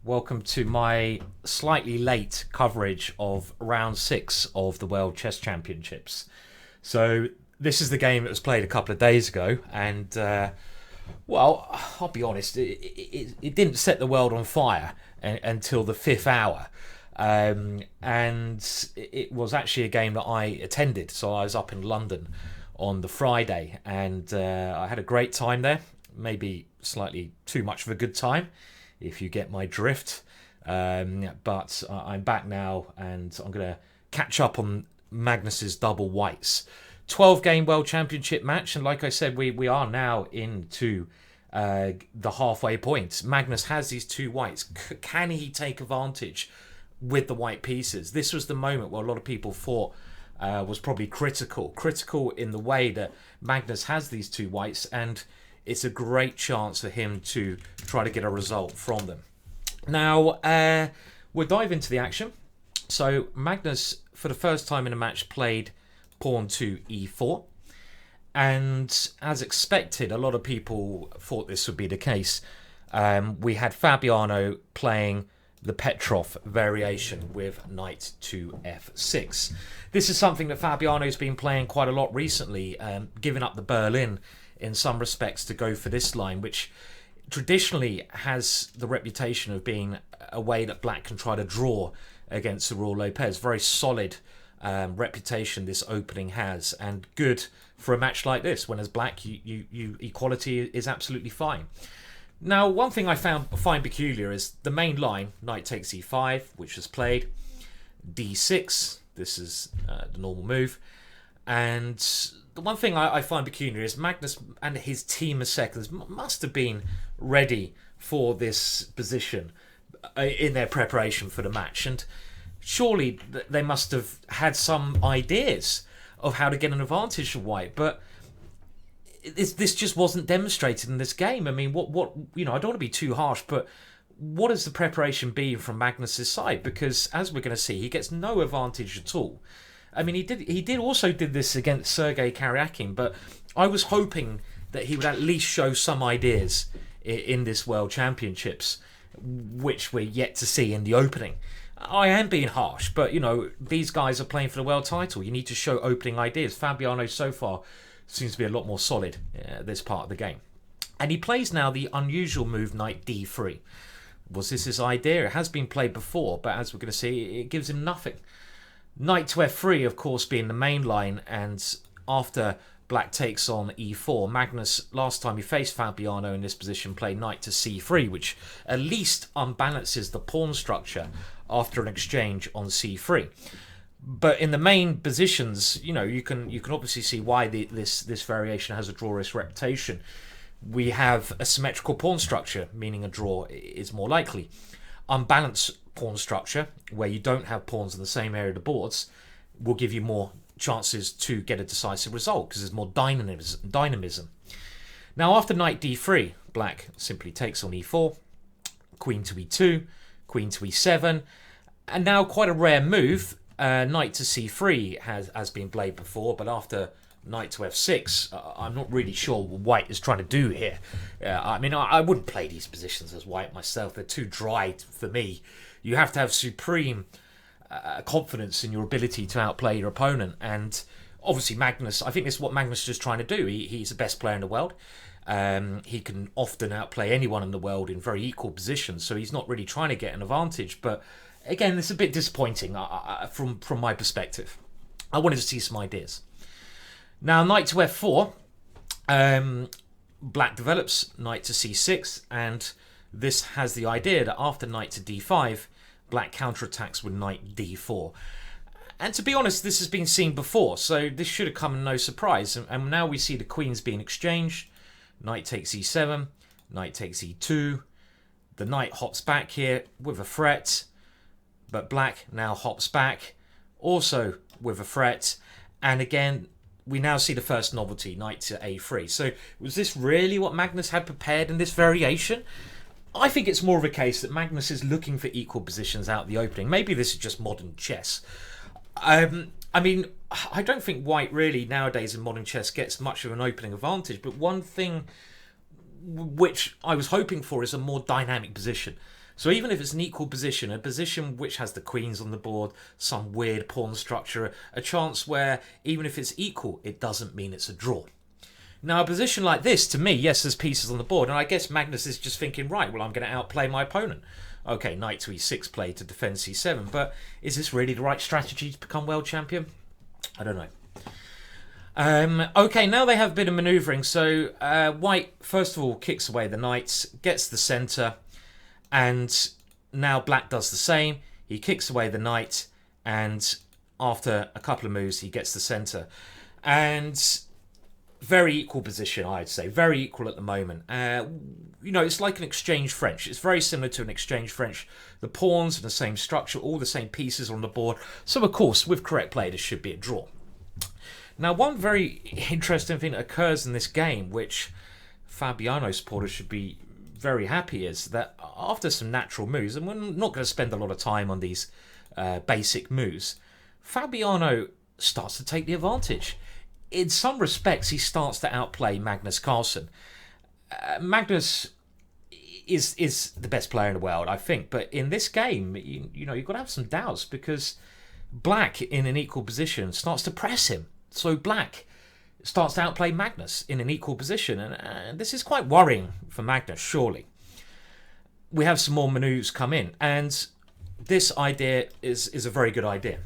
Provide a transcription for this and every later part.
Welcome to my slightly late coverage of round 6 of the World Chess Championships. So this is the game that was played a couple of days ago, and well, I'll be honest, it didn't set the world on fire until the 5th hour, and it was actually a game that I attended. So I was up in London on the Friday, and I had a great time there, maybe slightly too much of a good time, if you get my drift. But I'm back now, and I'm going to catch up on Magnus's double whites. 12-game World Championship match, and like I said, we are now into the halfway point. Magnus has these 2 whites. Can he take advantage with the white pieces? This was the moment where a lot of people thought was probably critical in the way that Magnus has these 2 whites, and it's a great chance for him to try to get a result from them. Now, we'll dive into the action. So Magnus, for the first time in a match, played pawn to e4. And as expected, a lot of people thought this would be the case. We had Fabiano playing the Petrov variation with knight to f6. This is something that Fabiano's been playing quite a lot recently, giving up the Berlin in some respects to go for this line, which traditionally has the reputation of being a way that black can try to draw against Raul Lopez. Very solid reputation this opening has, and good for a match like this, when as black you equality is absolutely fine. Now, one thing I find peculiar is the main line, knight takes e5, which was played, d6, this is the normal move, and the one thing I find peculiar is Magnus and his team of seconds must have been ready for this position in their preparation for the match, and surely they must have had some ideas of how to get an advantage for white, but this just wasn't demonstrated in this game. I mean, what you know, I don't want to be too harsh, but what has the preparation been from Magnus's side? Because as we're going to see, he gets no advantage at all. I mean, he also did this against Sergei Karyakin, but I was hoping that he would at least show some ideas in this World Championships, which we're yet to see in the opening. I am being harsh, but, you know, these guys are playing for the world title. You need to show opening ideas. Fabiano so far seems to be a lot more solid this part of the game. And he plays now the unusual move knight d3. Was this his idea? It has been played before, but as we're going to see, it gives him nothing. Knight to f3, of course, being the main line, and after black takes on e4, Magnus, last time he faced Fabiano in this position, played knight to c3, which at least unbalances the pawn structure after an exchange on c3. But in the main positions, you know, you can obviously see why this variation has a draw-risk reputation. We have a symmetrical pawn structure, meaning a draw is more likely. Unbalanced pawn structure, where you don't have pawns in the same area of the boards, will give you more chances to get a decisive result because there's more dynamism. Now, after knight d3, black simply takes on e4, queen to e2, queen to e7, and now quite a rare move. Knight to c3 has been played before, but after knight to f6, I'm not really sure what white is trying to do here. I mean, I wouldn't play these positions as white myself. They're too dry for me. You have to have supreme confidence in your ability to outplay your opponent. And obviously Magnus, I think this is what Magnus is just trying to do. He's the best player in the world. He can often outplay anyone in the world in very equal positions, so he's not really trying to get an advantage. But again, it's a bit disappointing from my perspective. I wanted to see some ideas. Now, knight to f4, black develops knight to c6, and this has the idea that after knight to d5, black counterattacks with knight d4. And to be honest, this has been seen before, so this should have come as no surprise. And now we see the queens being exchanged. Knight takes e7, knight takes e2. The knight hops back here with a threat, but black now hops back, also with a threat. And again, we now see the first novelty, knight to a3. So was this really what Magnus had prepared in this variation? I think it's more of a case that Magnus is looking for equal positions out the opening. Maybe this is just modern chess. I mean, I don't think white really nowadays in modern chess gets much of an opening advantage, but one thing which I was hoping for is a more dynamic position. So even if it's an equal position, a position which has the queens on the board, some weird pawn structure, a chance where even if it's equal, it doesn't mean it's a draw. Now, a position like this, to me, yes, there's pieces on the board, and I guess Magnus is just thinking, right, well, I'm going to outplay my opponent. Okay, knight to e6 play to defend c7, but is this really the right strategy to become world champion? I don't know. Okay, now they have a bit of manoeuvring. So white, first of all, kicks away the knights, gets the centre, and now black does the same. He kicks away the knight, and after a couple of moves, he gets the centre. And very equal position, I'd say. Very equal at the moment. You know, it's like an exchange French. It's very similar to an exchange French. The pawns are the same structure, all the same pieces on the board. So, of course, with correct play, this should be a draw. Now, one very interesting thing that occurs in this game, which Fabiano supporters should be very happy, is that after some natural moves, and we're not going to spend a lot of time on these basic moves, Fabiano starts to take the advantage. In some respects, he starts to outplay Magnus Carlsen. Magnus is the best player in the world, I think, but in this game, you know, you've got to have some doubts because black in an equal position starts to press him. So black starts to outplay Magnus in an equal position, and this is quite worrying for Magnus, surely. We have some more maneuvers come in, and this idea is a very good idea.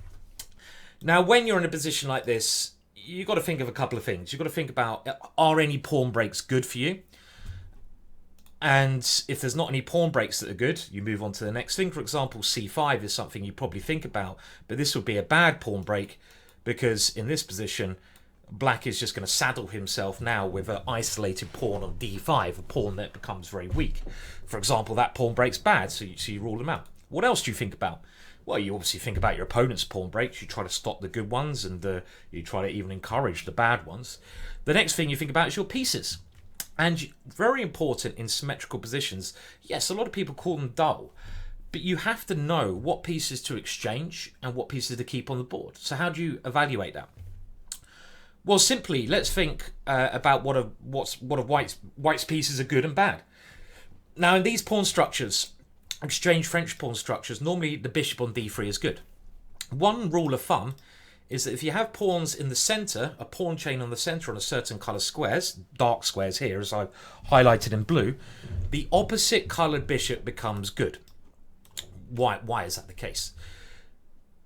Now, when you're in a position like this, you've got to think of a couple of things. You've got to think about, are any pawn breaks good for you? And if there's not any pawn breaks that are good, you move on to the next thing. For example, c5 is something you probably think about, but this would be a bad pawn break because in this position, black is just going to saddle himself now with an isolated pawn on d5, a pawn that becomes very weak. For example, that pawn break's bad, so you rule them out. What else do you think about? Well, you obviously think about your opponent's pawn breaks. You try to stop the good ones, and you try to even encourage the bad ones. The next thing you think about is your pieces. And very important in symmetrical positions, yes, a lot of people call them dull, but you have to know what pieces to exchange and what pieces to keep on the board. So how do you evaluate that? Well, simply, let's think about what of White's pieces are good and bad. Now, in these pawn structures, exchange French pawn structures, normally the bishop on d3 is good. One rule of thumb is that if you have pawns in the centre, a pawn chain on the centre on a certain colour squares, dark squares here as I've highlighted in blue, the opposite coloured bishop becomes good. Why is that the case?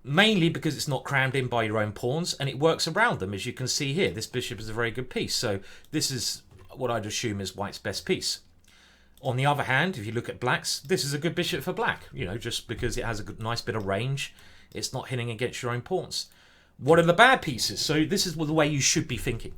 Mainly because it's not crammed in by your own pawns and it works around them, as you can see here. This bishop is a very good piece, so this is what I'd assume is White's best piece. On the other hand, if you look at black's, this is a good bishop for black, you know, just because it has a good, nice bit of range. It's not hitting against your own pawns. What are the bad pieces? So this is the way you should be thinking.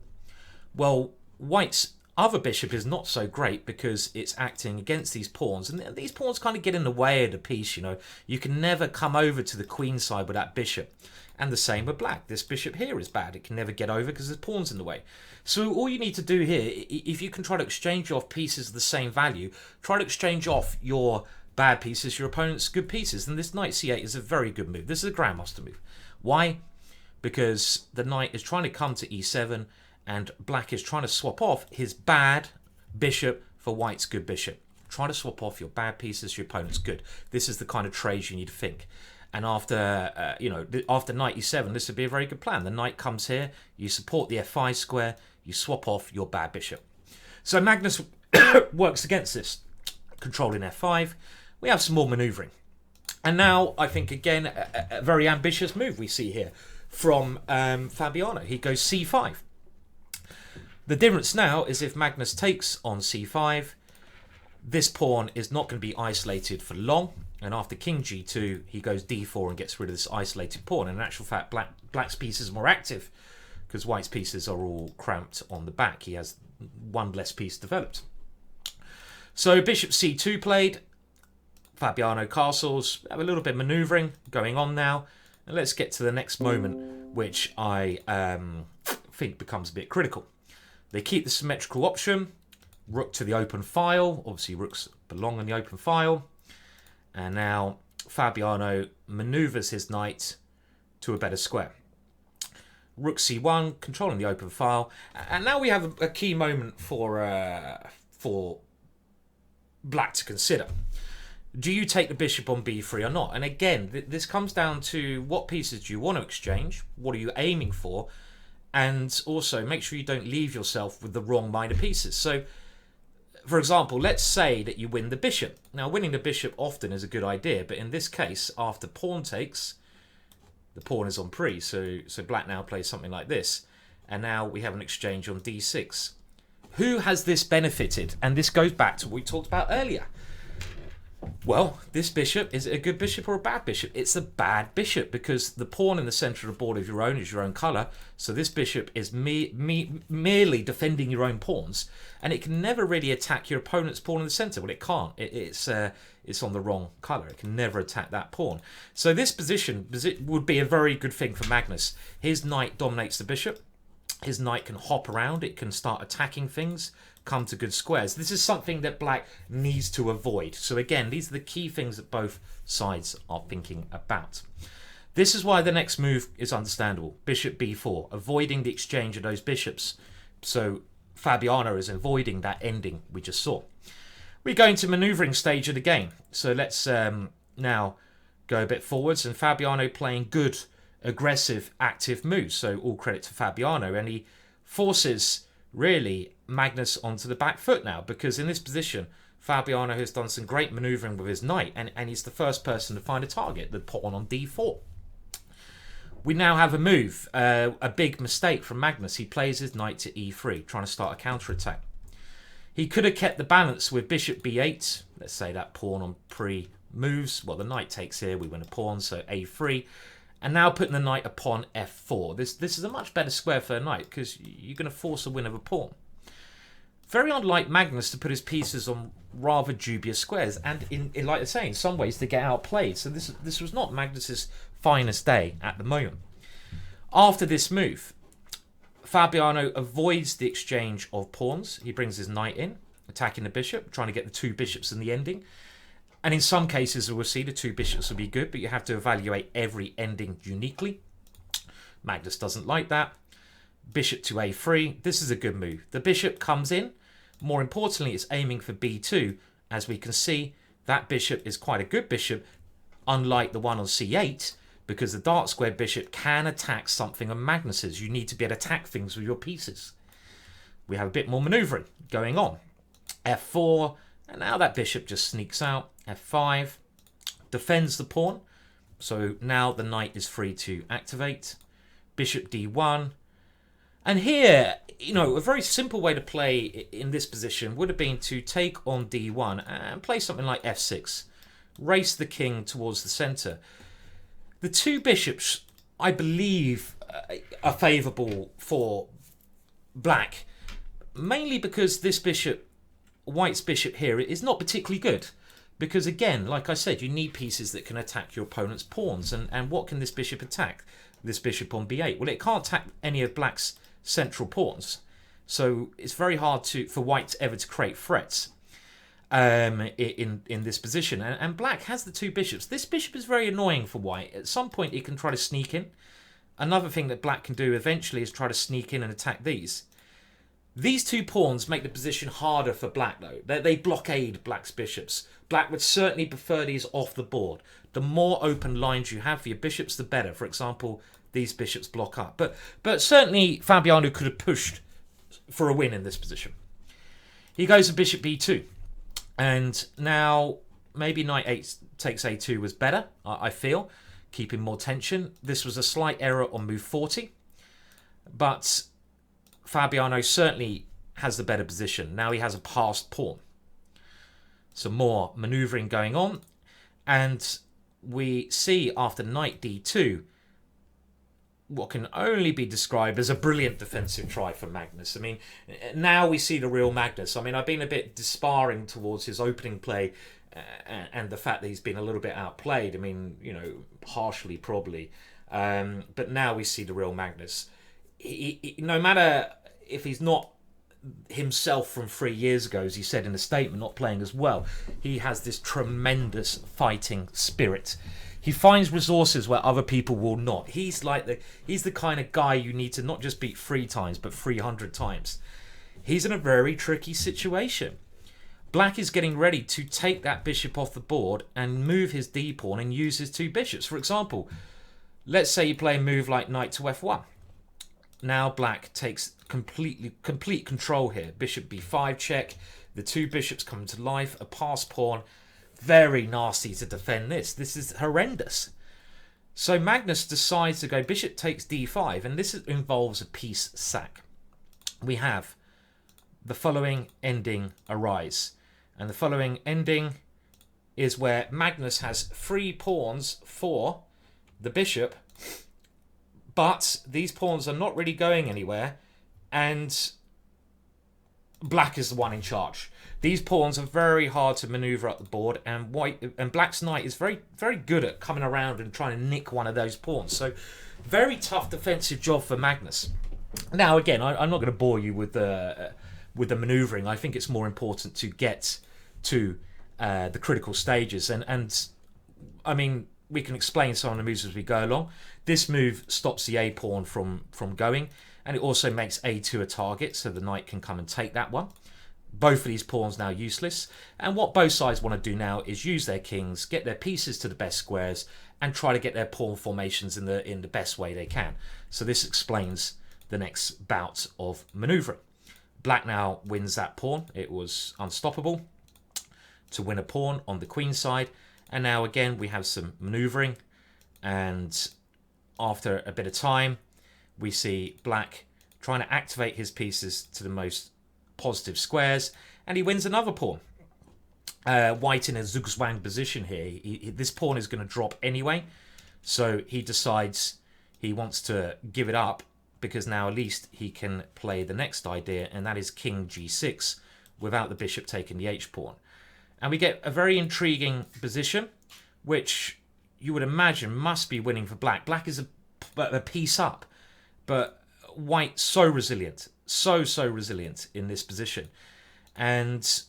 Well, White's other bishop is not so great because it's acting against these pawns, and these pawns kind of get in the way of the piece, you know. You can never come over to the queen side with that bishop. And the same with black. This bishop here is bad. It can never get over because there's pawns in the way. So all you need to do here, if you can try to exchange off pieces of the same value, try to exchange off your bad pieces, your opponent's good pieces. And this knight c8 is a very good move. This is a Grandmaster move. Why? Because the knight is trying to come to e7 and black is trying to swap off his bad bishop for White's good bishop. Try to swap off your bad pieces, your opponent's good. This is the kind of trades you need to think. And after, after knight e7, this would be a very good plan. The knight comes here, you support the f5 square, you swap off your bad bishop. So Magnus works against this, controlling f5. We have some more manoeuvring. And now, I think, again, a very ambitious move we see here from Fabiano. He goes c5. The difference now is if Magnus takes on c5, this pawn is not going to be isolated for long. And after king g2, he goes d4 and gets rid of this isolated pawn. And in actual fact, black's pieces are more active because White's pieces are all cramped on the back. He has one less piece developed. So bishop c2 played. Fabiano castles. Have a little bit of manoeuvring going on now. And let's get to the next moment, which I think becomes a bit critical. They keep the symmetrical option. Rook to the open file. Obviously, rooks belong on the open file. And now Fabiano maneuvers his knight to a better square. Rook c1, controlling the open file. And now we have a key moment for black to consider. Do you take the bishop on b3 or not? And again, this comes down to what pieces do you want to exchange? What are you aiming for? And also, make sure you don't leave yourself with the wrong minor pieces. So, for example, let's say that you win the bishop. Now, winning the bishop often is a good idea, but in this case, after pawn takes, the pawn is on pre, so black now plays something like this. And now we have an exchange on d6. Who has this benefited? And this goes back to what we talked about earlier. Well, this bishop, is it a good bishop or a bad bishop? It's a bad bishop because the pawn in the center of the board of your own is your own color. So this bishop is merely defending your own pawns, and it can never really attack your opponent's pawn in the center. Well, it can't. It's on the wrong color. It can never attack that pawn. So this position would be a very good thing for Magnus. His knight dominates the bishop. His knight can hop around. It can start attacking things, come to good squares. This is something that black needs to avoid. So again, these are the key things that both sides are thinking about. This is why the next move is understandable. Bishop b4, avoiding the exchange of those bishops. So Fabiano is avoiding that ending we just saw. We go into maneuvering stage of the game. So let's now go a bit forwards, and Fabiano playing good, aggressive, active moves. So all credit to Fabiano, and he forces really Magnus onto the back foot now, because in this position Fabiano has done some great maneuvering with his knight, and he's the first person to find a target, the pawn on d4. We now have a move, a big mistake from Magnus. He plays his knight to e3, trying to start a counter-attack. He could have kept the balance with bishop b8. Let's say that pawn on pre moves. Well, the knight takes here, we win a pawn, so a3. And now putting the knight upon f4. This is a much better square for a knight because you're going to force a win of a pawn. Very unlike Magnus to put his pieces on rather dubious squares, and in like I say, in some ways to get outplayed. So this was not Magnus's finest day at the moment. After this move, Fabiano avoids the exchange of pawns. He brings his knight in, attacking the bishop, trying to get the two bishops in the ending. And in some cases, we'll see the two bishops will be good, but you have to evaluate every ending uniquely. Magnus doesn't like that. Bishop to a3. This is a good move. The bishop comes in. More importantly, it's aiming for b2. As we can see, that bishop is quite a good bishop, unlike the one on c8, because the dark squared bishop can attack something on Magnus's. You need to be able to attack things with your pieces. We have a bit more maneuvering going on. f4, and now that bishop just sneaks out. f5, defends the pawn. So now the knight is free to activate. Bishop d1. And here, a very simple way to play in this position would have been to take on d1 and play something like f6. Race the king towards the center. The two bishops, I believe, are favourable for black, mainly because this bishop, white's bishop here, is not particularly good. Because again, like I said, you need pieces that can attack your opponent's pawns. And what can this bishop attack? This bishop on b8. Well, it can't attack any of black's central pawns. So it's very hard for white ever to create threats in this position. And black has the two bishops. This bishop is very annoying for white. At some point, it can try to sneak in. Another thing that black can do eventually is try to sneak in and attack these. These two pawns make the position harder for black, though. They blockade black's bishops. Black would certainly prefer these off the board. The more open lines you have for your bishops, the better. For example, these bishops block up. But certainly Fabiano could have pushed for a win in this position. He goes to bishop b2. And now maybe knight 8 takes a2 was better, I feel. Keeping more tension. This was a slight error on move 40. But Fabiano certainly has the better position. Now he has a passed pawn. Some more maneuvering going on. And we see after knight d2 what can only be described as a brilliant defensive try from Magnus. I mean, now we see the real Magnus. I mean, I've been a bit despairing towards his opening play and the fact that he's been a little bit outplayed. I mean, partially probably. But now we see the real Magnus. no matter if he's not himself from 3 years ago, as he said in a statement, not playing as well, he has this tremendous fighting spirit. He finds resources where other people will not. He's the kind of guy you need to not just beat 3 times, but 300 times. He's in a very tricky situation. Black is getting ready to take that bishop off the board and move his d-pawn and use his 2 bishops. For example, let's say you play a move like knight to f1. Now black takes complete control here. Bishop b5 check. The 2 bishops come to life. A passed pawn. Very nasty to defend this. This is horrendous. So Magnus decides to go bishop takes d5, and this involves a piece sack. We have the following ending arise. And the following ending is where Magnus has 3 pawns for the bishop, but these pawns are not really going anywhere, and black is the one in charge. These pawns are very hard to maneuver up the board, and black's knight is very, very good at coming around and trying to nick one of those pawns. So, very tough defensive job for Magnus. Now, again, I'm not going to bore you with the manoeuvring. I think it's more important to get to the critical stages, and I mean, we can explain some of the moves as we go along. This move stops the A pawn from going, and it also makes A2 a target, so the knight can come and take that one. Both of these pawns now useless, and what both sides want to do now is use their kings, get their pieces to the best squares, and try to get their pawn formations in the best way they can. So this explains the next bout of manoeuvring. Black now wins that pawn. It was unstoppable to win a pawn on the queen side. And now again we have some manoeuvring, and after a bit of time we see black trying to activate his pieces to the most positive squares, and he wins another pawn. White in a zugzwang position here. This pawn is going to drop anyway, so he decides he wants to give it up, because now at least he can play the next idea, and that is king g6 without the bishop taking the h-pawn. And we get a very intriguing position, which you would imagine must be winning for black. Black is a piece up, but white so resilient, so resilient in this position. And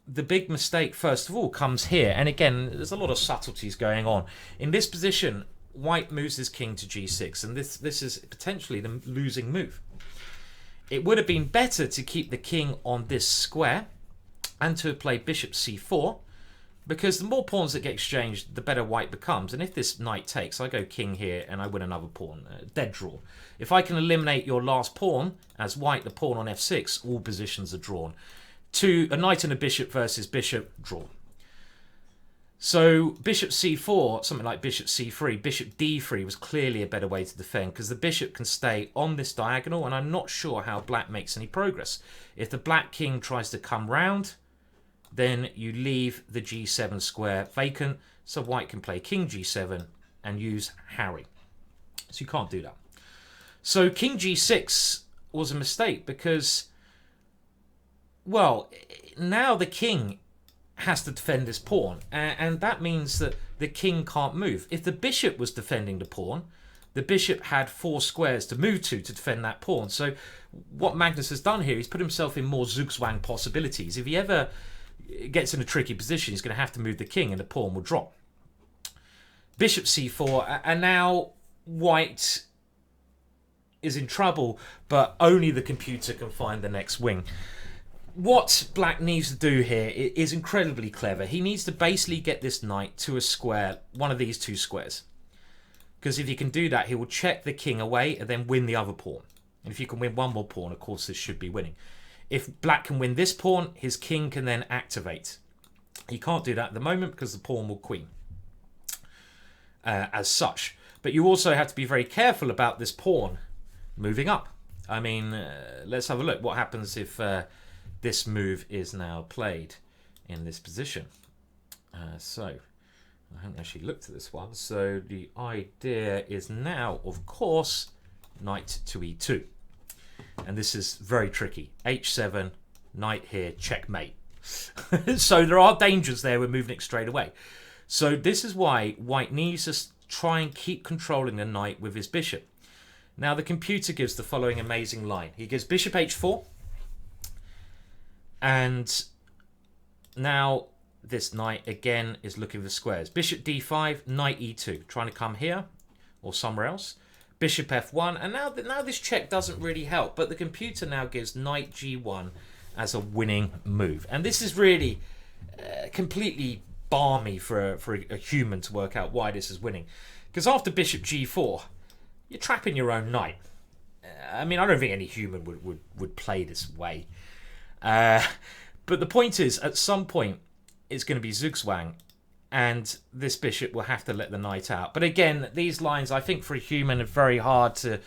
the big mistake, first of all, comes here. And again, there's a lot of subtleties going on. In this position, white moves his king to g6, and this is potentially the losing move. It would have been better to keep the king on this square and to play bishop c4, because the more pawns that get exchanged, the better white becomes. And if this knight takes, I go king here and I win another pawn. Dead draw. If I can eliminate your last pawn as white, the pawn on f6, all positions are drawn. A knight and a bishop versus bishop, draw. So bishop c4, something like bishop c3, bishop d3 was clearly a better way to defend, because the bishop can stay on this diagonal, and I'm not sure how black makes any progress. If the black king tries to come round, then you leave the g7 square vacant, so white can play king g7 and use Harry. So you can't do that. So king g6 was a mistake, because, well, now the king has to defend this pawn, and that means that the king can't move. If the bishop was defending the pawn, the bishop had 4 squares to move to defend that pawn. So what Magnus has done here, he's put himself in more zugzwang possibilities. If he ever gets in a tricky position, he's going to have to move the king and the pawn will drop. Bishop c4, and now white is in trouble, but only the computer can find the next wing. What black needs to do here is incredibly clever. He needs to basically get this knight to a square, one of these 2 squares. Because if he can do that, he will check the king away and then win the other pawn. And if you can win one more pawn, of course, this should be winning. If black can win this pawn, his king can then activate. He can't do that at the moment because the pawn will queen as such. But you also have to be very careful about this pawn moving up. I mean, let's have a look. What happens if this move is now played in this position? So I haven't actually looked at this one. So the idea is now, of course, knight to e2. And this is very tricky. h7, knight here, checkmate. So there are dangers there. We're moving it straight away. So this is why white needs to try and keep controlling the knight with his bishop. Now the computer gives the following amazing line. He gives bishop h4, and now this knight again is looking for squares. Bishop d5, knight e2, trying to come here or somewhere else. Bishop f1, and now this check doesn't really help, but the computer now gives knight g1 as a winning move. And this is really completely balmy for a human to work out why this is winning. Because after bishop g4, you're trapping your own knight. I mean, I don't think any human would play this way. But the point is, at some point, it's going to be zugzwang, and this bishop will have to let the knight out. But again, these lines, I think, for a human are very hard to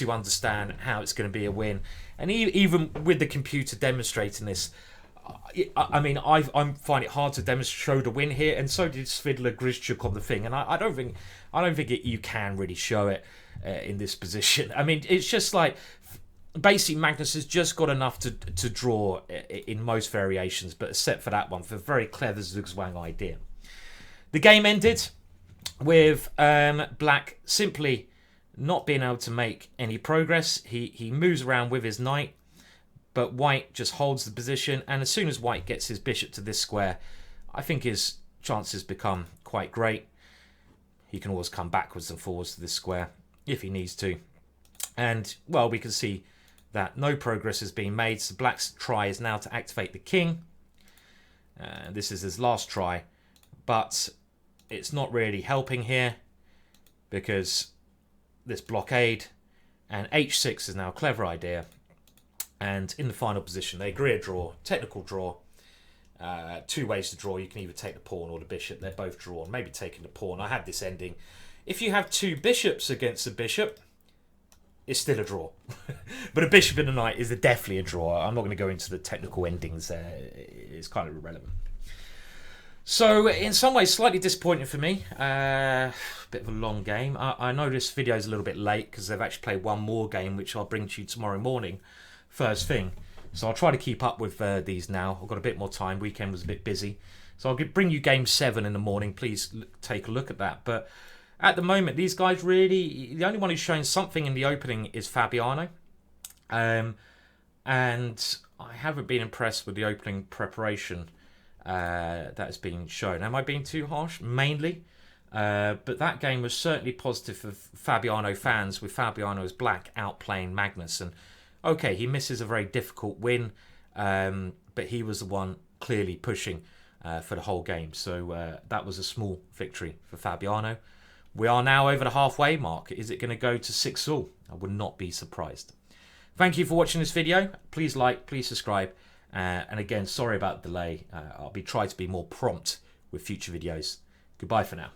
understand how it's going to be a win. And even with the computer demonstrating this, I mean, I find it hard to show the win here, and so did Svidler Grizchuk on the thing. And I don't think you can really show it in this position. I mean, it's just like basically Magnus has just got enough to draw in most variations, but except for that one, for a very clever zugzwang idea. The game ended with Black simply not being able to make any progress. He moves around with his knight, but White just holds the position, and as soon as White gets his bishop to this square, I think his chances become quite great. He can always come backwards and forwards to this square if he needs to. And, well, we can see that no progress has been made, so Black's try is now to activate the king. This is his last try, but it's not really helping here because this blockade, and h6 is now a clever idea. And in the final position, they agree a draw, technical draw. Two ways to draw. You can either take the pawn or the bishop. They're both drawn. Maybe taking the pawn. I had this ending. If you have two bishops against a bishop, it's still a draw. But a bishop and a knight is definitely a draw. I'm not going to go into the technical endings there. It's kind of irrelevant. So, in some ways, slightly disappointing for me. Bit of a long game. I know this video is a little bit late because they've actually played one more game, which I'll bring to you tomorrow morning. First thing. So I'll try to keep up with these now. I've got a bit more time. Weekend was a bit busy. So I'll bring you game 7 in the morning. Please take a look at that. But at the moment, these guys really... The only one who's showing something in the opening is Fabiano. And I haven't been impressed with the opening preparation that has been shown. Am I being too harsh? Mainly. But that game was certainly positive for Fabiano fans, with Fabiano as Black outplaying Magnus. And okay, he misses a very difficult win, but he was the one clearly pushing for the whole game. So that was a small victory for Fabiano. We are now over the halfway mark. Is it going to go to 6-all? I would not be surprised. Thank you for watching this video. Please like, please subscribe. And again, sorry about the delay. I'll try to be more prompt with future videos. Goodbye for now.